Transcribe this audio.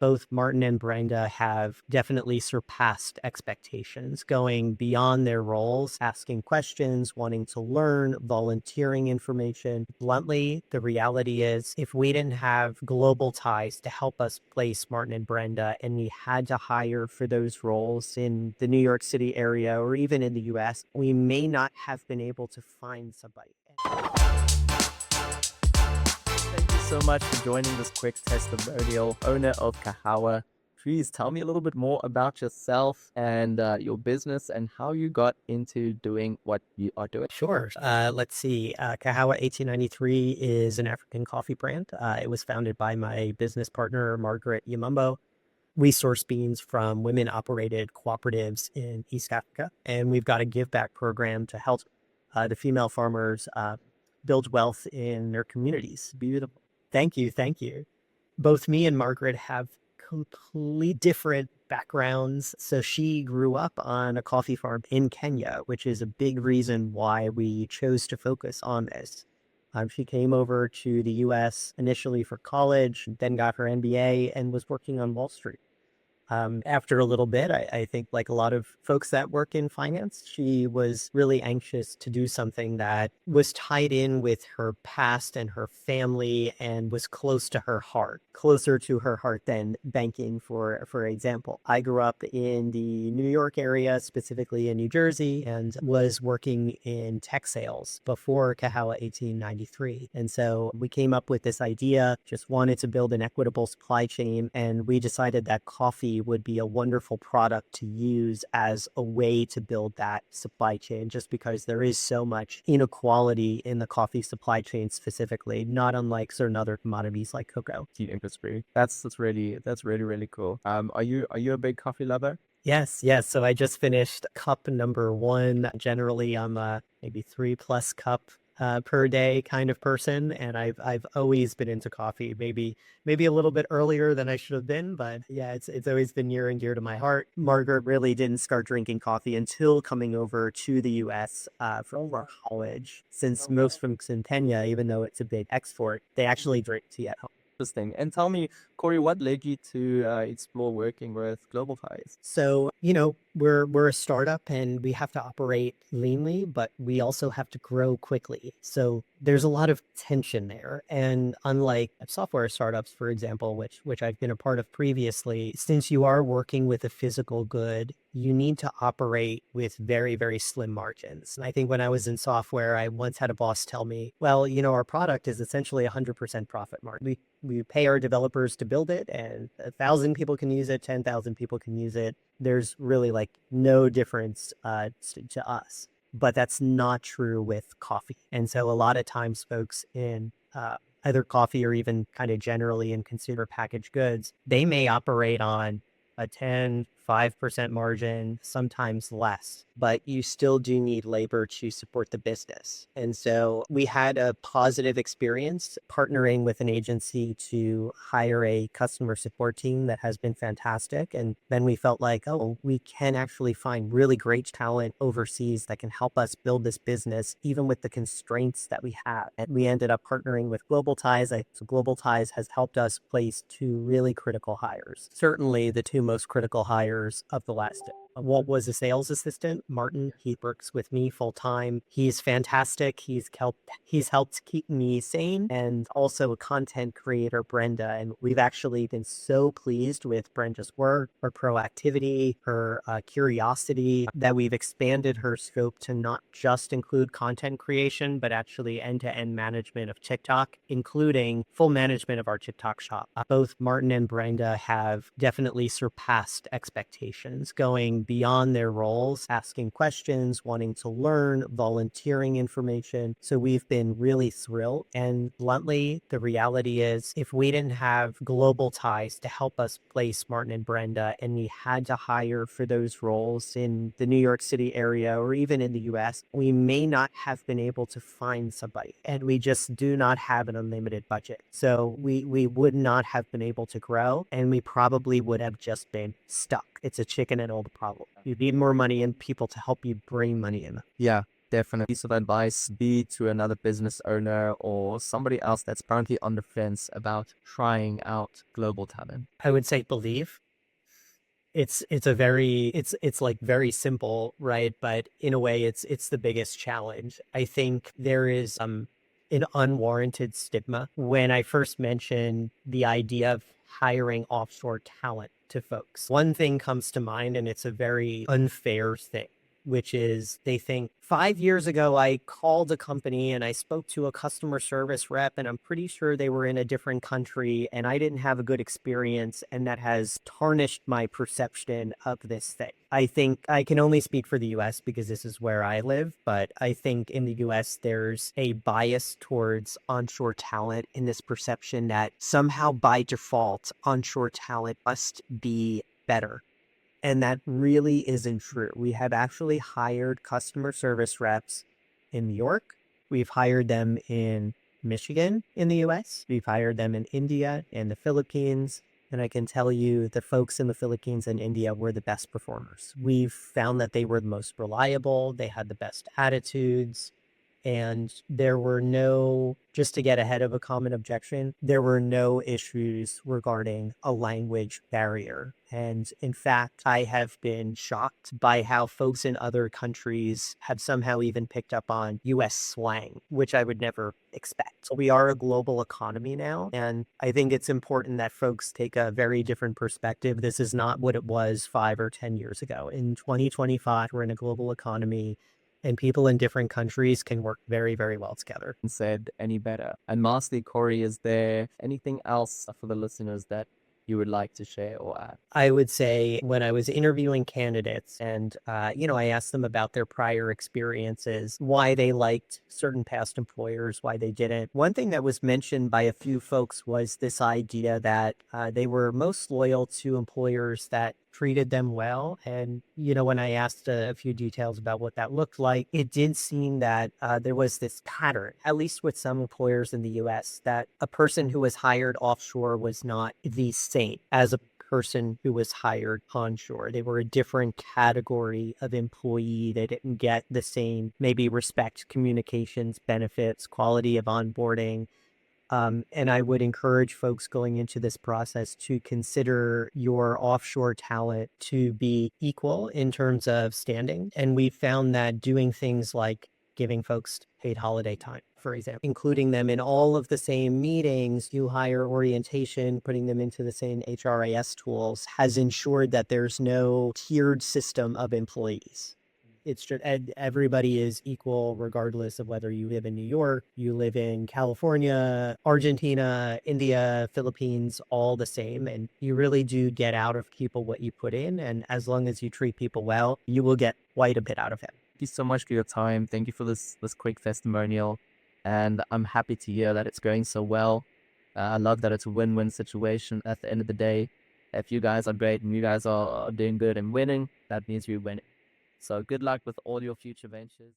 Both Martin and Brenda have definitely surpassed expectations, going beyond their roles, asking questions, wanting to learn, volunteering information. Bluntly, the reality is if we didn't have Globaltize to help us place Martin and Brenda, and we had to hire for those roles in the New York City area or even in the US, we may not have been able to find somebody. Thank you so much for joining this quick testimonial, owner of Kahawa. Please tell me a little bit more about yourself and your business and how you got into doing what you are doing. Sure. Let's see. Kahawa 1893 is an African coffee brand. It was founded by my business partner, Margaret Yamumbo. We source beans from women operated cooperatives in East Africa, and we've got a give back program to help the female farmers build wealth in their communities. Beautiful. Thank you. Thank you. Both me and Margaret have completely different backgrounds. So she grew up on a coffee farm in Kenya, which is a big reason why we chose to focus on this. She came over to the US initially for college, then got her MBA and was working on Wall Street. After a little bit, I think like a lot of folks that work in finance, she was really anxious to do something that was tied in with her past and her family and was close to her heart, closer to her heart than banking, for example. I grew up in the New York area, specifically in New Jersey, and was working in tech sales before Kahawa 1893. And so we came up with this idea, just wanted to build an equitable supply chain, and we decided that coffee would be a wonderful product to use as a way to build that supply chain, just because there is so much inequality in the coffee supply chain specifically, not unlike certain other commodities like cocoa. Tea industry. That's really cool. Are you a big coffee lover? Yes, yes. So I just finished cup number one. Generally, I'm a maybe 3+ cup per day kind of person, and I've always been into coffee. Maybe a little bit earlier than I should have been, but yeah, it's always been near and dear to my heart. Margaret really didn't start drinking coffee until coming over to the U.S. For college. Since most folks in Kenya, even though it's a big export, they actually drink tea at home. Interesting. And tell me, Corey, what led you to explore working with Globaltize? So, we're a startup and we have to operate leanly, but we also have to grow quickly. So there's a lot of tension there. And unlike software startups, for example, which I've been a part of previously, since you are working with a physical good, you need to operate with very, very slim margins. And I think when I was in software, I once had a boss tell me, well, our product is essentially 100% profit margin. We pay our developers to build it, and 1,000 people can use it, 10,000 people can use it. There's really like no difference to us. But that's not true with coffee. And so a lot of times folks in either coffee or even kind of generally in consumer packaged goods, they may operate on a 10, 5% margin, sometimes less, but you still do need labor to support the business. And so we had a positive experience partnering with an agency to hire a customer support team that has been fantastic. And then we felt like, oh, we can actually find really great talent overseas that can help us build this business, even with the constraints that we have. And we ended up partnering with Globaltize. So Globaltize has helped us place two really critical hires. Certainly the two most critical hires of the last day. What was a sales assistant, Martin. He works with me full time. He's fantastic. He's helped keep me sane, and also a content creator, Brenda. And we've actually been so pleased with Brenda's work, her proactivity, her curiosity, that we've expanded her scope to not just include content creation, but actually end-to-end management of TikTok, including full management of our TikTok shop. Both Martin and Brenda have definitely surpassed expectations, going beyond their roles, asking questions, wanting to learn, volunteering information. So we've been really thrilled. And bluntly, the reality is if we didn't have Globaltize to help us place Martin and Brenda, and we had to hire for those roles in the New York City area or even in the US, we may not have been able to find somebody. And we just do not have an unlimited budget. So we would not have been able to grow, and we probably would have just been stuck. It's a chicken and egg problem. You need more money and people to help you bring money in. Yeah. Definitely piece of advice be to another business owner or somebody else that's currently on the fence about trying out global talent? I would say believe. It's a very it's like very simple, right? But in a way it's the biggest challenge. I think there is an unwarranted stigma when I first mentioned the idea of hiring offshore talent to folks. One thing comes to mind, and it's a very unfair thing, which is they think 5 years ago, I called a company and I spoke to a customer service rep, and I'm pretty sure they were in a different country and I didn't have a good experience. And that has tarnished my perception of this thing. I think I can only speak for the US because this is where I live, but I think in the US, there's a bias towards onshore talent in this perception that somehow by default, onshore talent must be better, and that really isn't true. We have actually hired customer service reps in New York. We've hired them in Michigan in the US. We've hired them in India and the Philippines. And I can tell you the folks in the Philippines and India were the best performers. We've found that they were the most reliable, they had the best attitudes, and there were no, just to get ahead of a common objection, there were no issues regarding a language barrier. And in fact, I have been shocked by how folks in other countries have somehow even picked up on US slang, which I would never expect. So we are a global economy now, and I think it's important that folks take a very different perspective. This is not what it was 5 or 10 years ago. In 2025, we're in a global economy, and people in different countries can work very, very well together. Said any better. And lastly, Corey, is there anything else for the listeners that you would like to share or add? I would say when I was interviewing candidates and, I asked them about their prior experiences, why they liked certain past employers, why they didn't. One thing that was mentioned by a few folks was this idea that they were most loyal to employers that treated them well. And, when I asked a few details about what that looked like, it did seem that there was this pattern, at least with some employers in the US, that a person who was hired offshore was not the same as a person who was hired onshore. They were a different category of employee. They didn't get the same, maybe respect, communications, benefits, quality of onboarding. And I would encourage folks going into this process to consider your offshore talent to be equal in terms of standing. And we found that doing things like giving folks paid holiday time, for example, including them in all of the same meetings, new hire orientation, putting them into the same HRIS tools has ensured that there's no tiered system of employees. It's just everybody is equal regardless of whether you live in New York, you live in California, Argentina, India, Philippines, all the same. And you really do get out of people what you put in. And as long as you treat people well, you will get quite a bit out of it. Thank you so much for your time. Thank you for this quick testimonial. And I'm happy to hear that it's going so well. I love that it's a win-win situation at the end of the day. If you guys are great and you guys are doing good and winning, that means you're winning. So good luck with all your future ventures.